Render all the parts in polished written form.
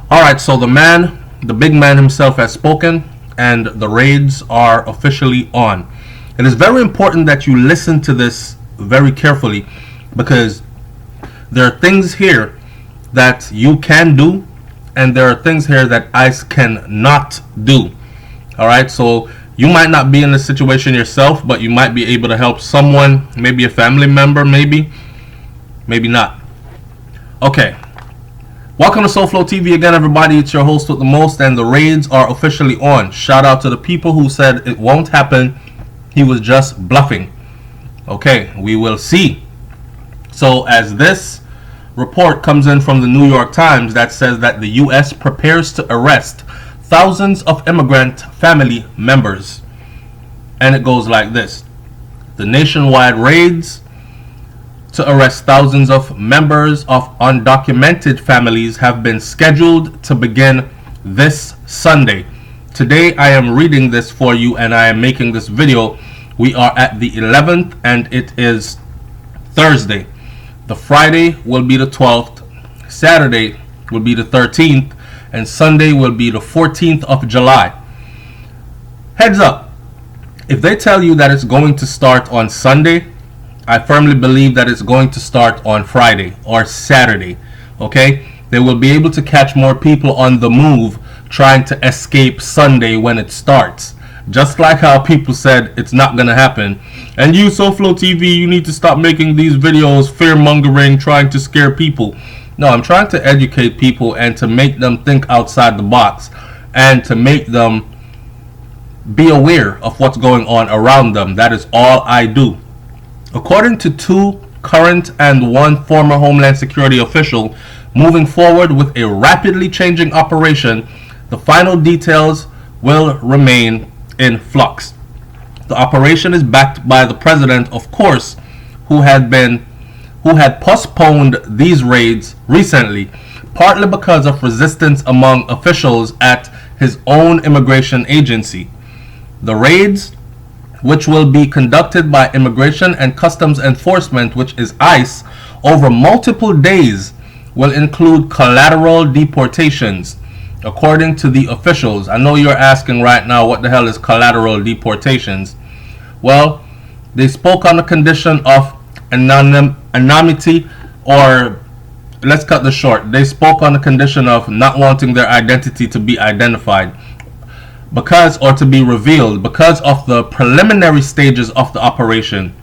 Alright, so the big man himself has spoken, and the raids are officially on. It is very important that you listen to this very carefully, because there are things here that you can do, and there are things here that ICE cannot do. Alright, so you might not be in the situation yourself, but you might be able to help someone, maybe a family member, maybe not. Okay. Welcome to SouFLoTV again, everybody. It's your host with the most, and the raids are officially on. Shout out to the people who said it won't happen. He was just bluffing. Okay, we will see. So as this report comes in from the New York Times that says that the U.S. prepares to arrest thousands of immigrant family members. And it goes like this. The nationwide raids to arrest thousands of members of undocumented families have been scheduled to begin this Sunday. Today I am reading this for you and I am making this video. We are at the 11th and it is Thursday. The Friday will be the 12th, Saturday will be the 13th, and Sunday will be the 14th of July. Heads up, if they tell you that it's going to start on Sunday, I firmly believe that it's going to start on Friday or Saturday. Okay? They will be able to catch more people on the move trying to escape Sunday when it starts. Just like how people said it's not going to happen. And you, SouFLoTV, you need to stop making these videos fear-mongering, trying to scare people. No, I'm trying to educate people and to make them think outside the box. And to make them be aware of what's going on around them. That is all I do. According to two current and one former Homeland Security official, moving forward with a rapidly changing operation, the final details will remain in flux. The operation is backed by the president, of course, who had postponed these raids recently, partly because of resistance among officials at his own immigration agency. The raids, which will be conducted by Immigration and Customs Enforcement, which is ICE, over multiple days, will include collateral deportations, according to the officials. I know you're asking right now, what the hell is collateral deportations? Well, they spoke on the condition of anonymity, or let's cut this short. They spoke on the condition of not wanting their identity to be identified or to be revealed because of the preliminary stages of the operation.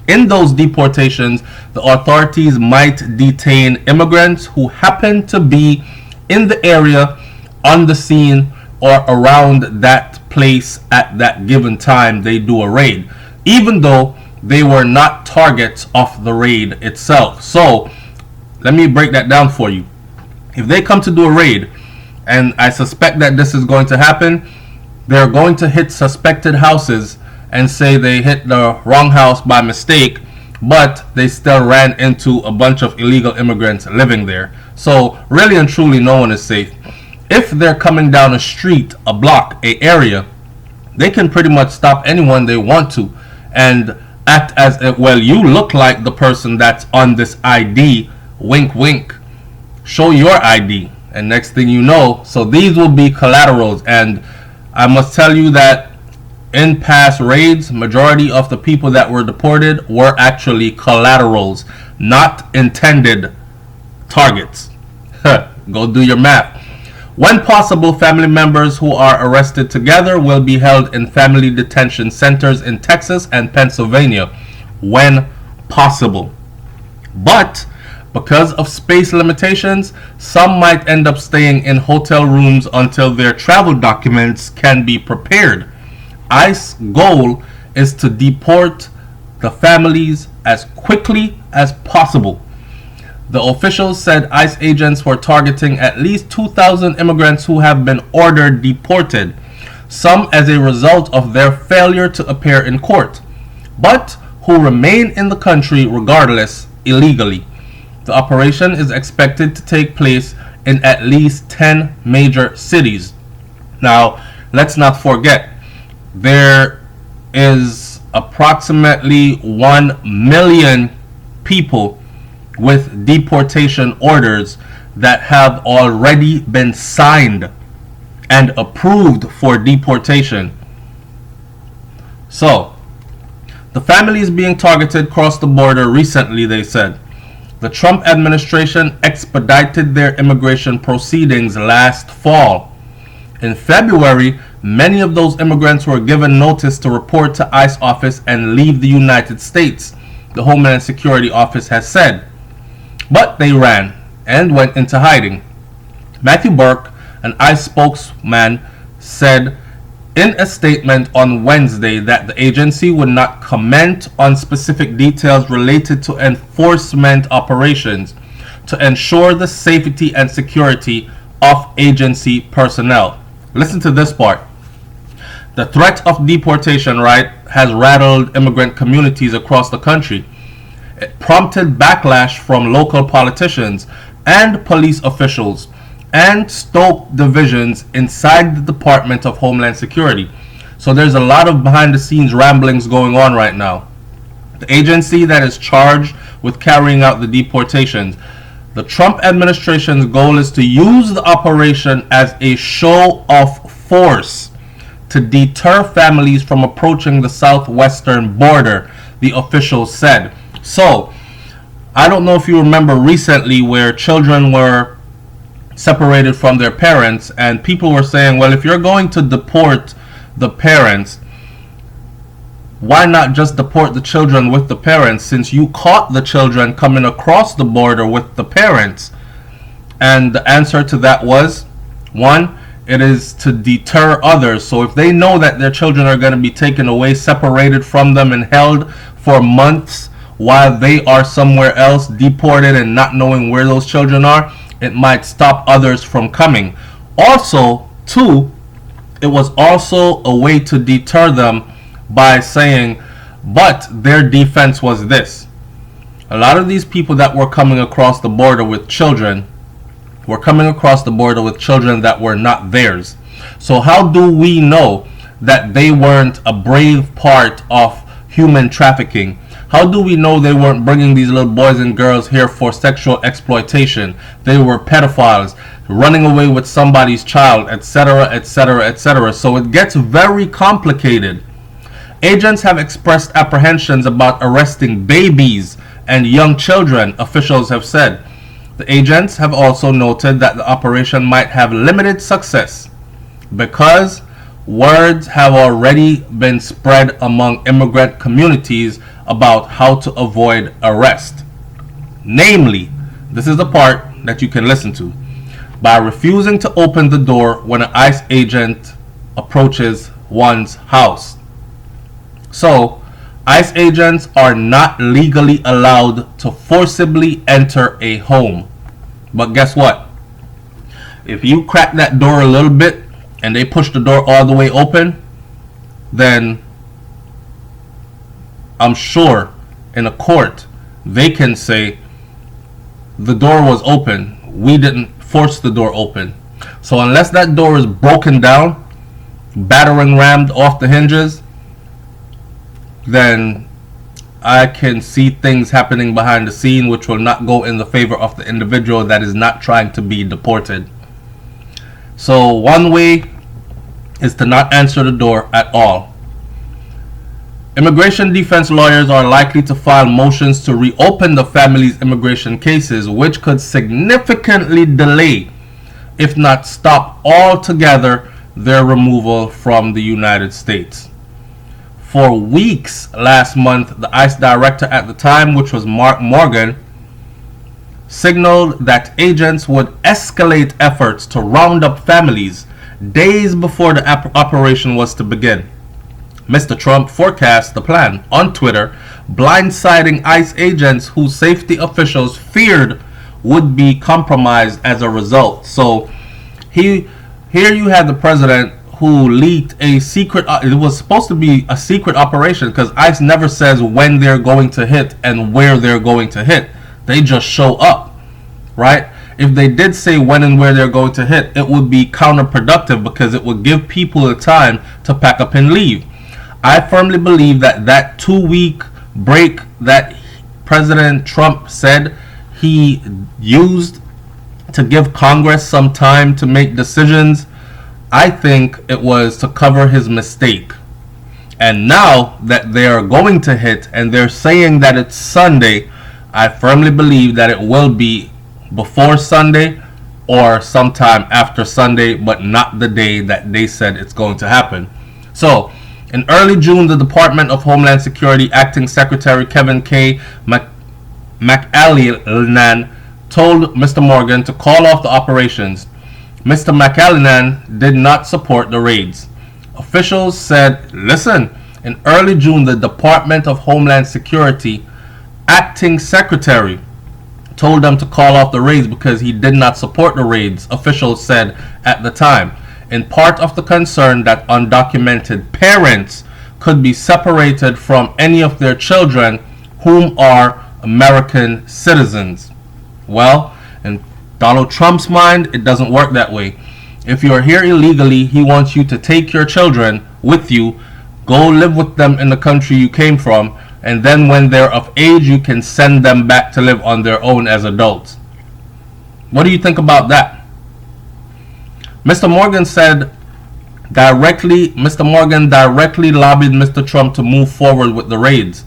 In those deportations, the authorities might detain immigrants who happen to be in the area, on the scene, or around that place at that given time they do a raid, even though they were not targets of the raid itself. So let me break that down for you. If they come to do a raid, and I suspect that this is going to happen, they're going to hit suspected houses and say they hit the wrong house by mistake, but they still ran into a bunch of illegal immigrants living there. So really and truly, no one is safe. If they're coming down a street, a block, a area, they can pretty much stop anyone they want to and act as if, well, you look like the person that's on this ID, wink wink, show your ID, and next thing you know, so these will be collaterals. And I must tell you that in past raids, majority of the people that were deported were actually collaterals, not intended targets. Go do your math. When possible, family members who are arrested together will be held in family detention centers in Texas and Pennsylvania when possible. But because of space limitations, some might end up staying in hotel rooms until their travel documents can be prepared. ICE's goal is to deport the families as quickly as possible. The officials said ICE agents were targeting at least 2,000 immigrants who have been ordered deported, some as a result of their failure to appear in court, but who remain in the country regardless illegally. The operation is expected to take place in at least 10 major cities. Now, let's not forget, there is approximately 1 million people with deportation orders that have already been signed and approved for deportation. So, the families being targeted across the border recently, they said. The Trump administration expedited their immigration proceedings last fall. In February, many of those immigrants were given notice to report to ICE office and leave the United States, the Homeland Security Office has said. But they ran and went into hiding. Matthew Burke, an ICE spokesman, said in a statement on Wednesday that the agency would not comment on specific details related to enforcement operations to ensure the safety and security of agency personnel. Listen to this part. The threat of deportation, right, has rattled immigrant communities across the country. It prompted backlash from local politicians and police officials and stoked divisions inside the Department of Homeland Security. So there's a lot of behind the scenes ramblings going on right now. The agency that is charged with carrying out the deportations. The Trump administration's goal is to use the operation as a show of force to deter families from approaching the southwestern border, the officials said. So, I don't know if you remember recently where children were separated from their parents and people were saying, well, if you're going to deport the parents, why not just deport the children with the parents, since you caught the children coming across the border with the parents? And the answer to that was, one, it is to deter others. So if they know that their children are going to be taken away, separated from them, and held for months while they are somewhere else, deported and not knowing where those children are, it might stop others from coming. Also, two, it was also a way to deter them by saying, but their defense was this. A lot of these people that were coming across the border with children were coming across the border with children that were not theirs. So how do we know that they weren't a brave part of human trafficking? How do we know they weren't bringing these little boys and girls here for sexual exploitation? They were pedophiles, running away with somebody's child, etc., etc., etc. So it gets very complicated. Agents have expressed apprehensions about arresting babies and young children, officials have said. The agents have also noted that the operation might have limited success because words have already been spread among immigrant communities about how to avoid arrest. Namely, this is the part that you can listen to, by refusing to open the door when an ICE agent approaches one's house. So, ICE agents are not legally allowed to forcibly enter a home. But guess what? If you crack that door a little bit and they push the door all the way open, then I'm sure in a court they can say the door was open. We didn't force the door open. So unless that door is broken down, battering rammed off the hinges, then I can see things happening behind the scene which will not go in the favor of the individual that is not trying to be deported. So one way is to not answer the door at all. Immigration defense lawyers are likely to file motions to reopen the family's immigration cases, which could significantly delay, if not stop altogether, their removal from the United States. For weeks last month, the ICE director at the time, which was Mark Morgan, signaled that agents would escalate efforts to round up families days before the operation was to begin. Mr. Trump forecast the plan on Twitter, blindsiding ICE agents whose safety officials feared would be compromised as a result. So here you had the president who leaked a secret, it was supposed to be a secret operation because ICE never says when they're going to hit and where they're going to hit. They just show up, right? If they did say when and where they're going to hit, it would be counterproductive because it would give people the time to pack up and leave. I firmly believe that that 2-week break that President Trump said he used to give Congress some time to make decisions. I think it was to cover his mistake. And now that they are going to hit and they're saying that it's Sunday, I firmly believe that it will be before Sunday or sometime after Sunday, but not the day that they said it's going to happen. So, in early June, the Department of Homeland Security Acting Secretary Kevin K. McAleenan told Mr. Morgan to call off the operations. Mr. McAleenan did not support the raids. Officials said, listen, in early June, the Department of Homeland Security Acting Secretary told them to call off the raids because he did not support the raids, officials said at the time, in part of the concern that undocumented parents could be separated from any of their children whom are American citizens. Well, in Donald Trump's mind, it doesn't work that way. If you're here illegally, he wants you to take your children with you, go live with them in the country you came from, and then when they're of age, you can send them back to live on their own as adults. What do you think about that? Mr. Morgan directly lobbied Mr. Trump to move forward with the raids.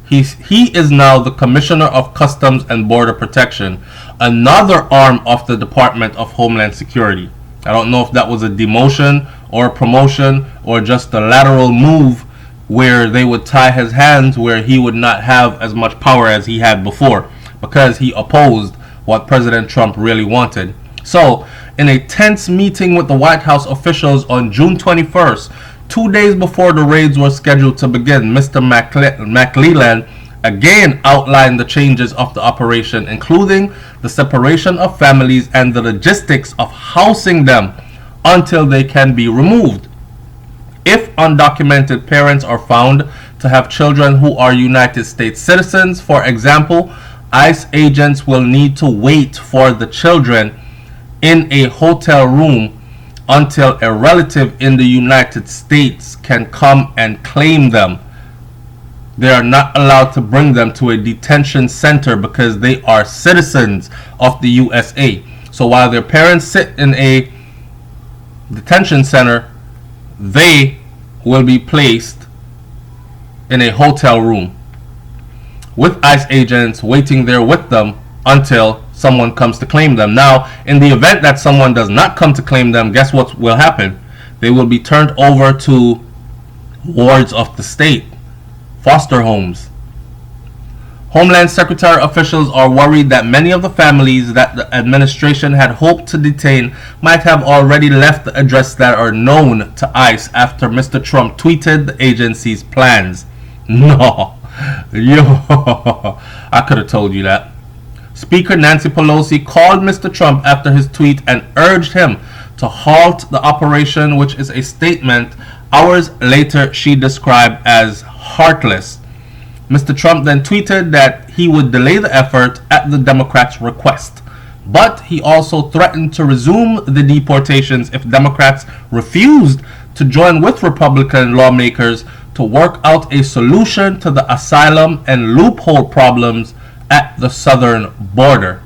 He is now the Commissioner of Customs and Border Protection, another arm of the Department of Homeland Security. I don't know if that was a demotion or a promotion or just a lateral move where they would tie his hands where he would not have as much power as he had before because he opposed what President Trump really wanted. So, in a tense meeting with the White House officials on June 21st, 2 days before the raids were scheduled to begin, Mr. McAleenan again outlined the changes of the operation, including the separation of families and the logistics of housing them until they can be removed. If undocumented parents are found to have children who are United States citizens, for example, ICE agents will need to wait for the children in a hotel room until a relative in the United States can come and claim them. They are not allowed to bring them to a detention center because they are citizens of the USA. So while their parents sit in a detention center, they will be placed in a hotel room with ICE agents waiting there with them until someone comes to claim them. Now, in the event that someone does not come to claim them, guess what will happen? They will be turned over to wards of the state, foster homes. Homeland Secretary officials are worried that many of the families that the administration had hoped to detain might have already left the address that are known to ICE after Mr. Trump tweeted the agency's plans. No. I could have told you that. Speaker Nancy Pelosi called Mr. Trump after his tweet and urged him to halt the operation, which is a statement hours later she described as heartless. Mr. Trump then tweeted that he would delay the effort at the Democrats' request. But he also threatened to resume the deportations if Democrats refused to join with Republican lawmakers to work out a solution to the asylum and loophole problems at the southern border.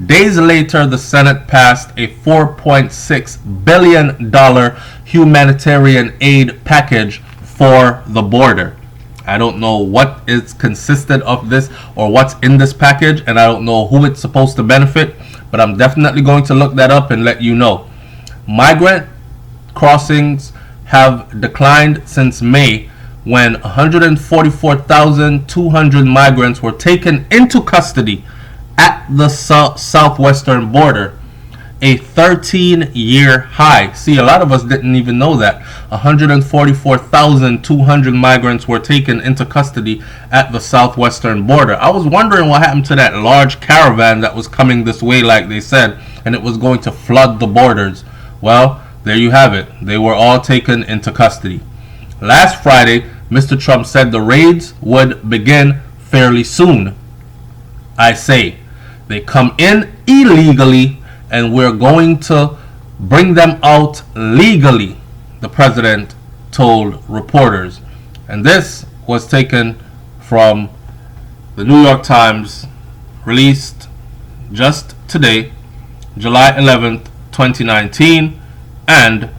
Days later, the Senate passed a $4.6 billion humanitarian aid package for the border. I don't know what is consisted of this or what's in this package, and I don't know who it's supposed to benefit, but I'm definitely going to look that up and let you know. Migrant crossings have declined since May, when 144,200 migrants were taken into custody at the southwestern border, a 13-year high. See, a lot of us didn't even know that. 144,200 migrants were taken into custody at the southwestern border. I was wondering what happened to that large caravan that was coming this way, like they said, and it was going to flood the borders. Well, there you have it. They were all taken into custody. Last Friday, Mr. Trump said the raids would begin fairly soon. I say, they come in illegally and we're going to bring them out legally, the president told reporters. And this was taken from the New York Times, released just today. July 11th, 2019, and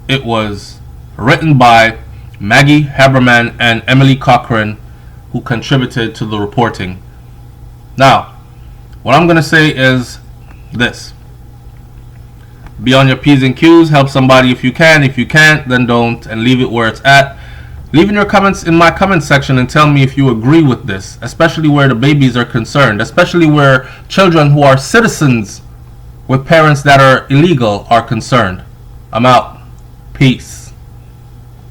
it was written by Maggie Haberman and Emily Cochran, who contributed to the reporting. Now, what I'm going to say is this. Be on your P's and Q's, help somebody if you can. If you can't, then don't, and leave it where it's at. Leave in your comments in my comment section and tell me if you agree with this, especially where the babies are concerned, especially where children who are citizens with parents that are illegal are concerned. I'm out. Peace.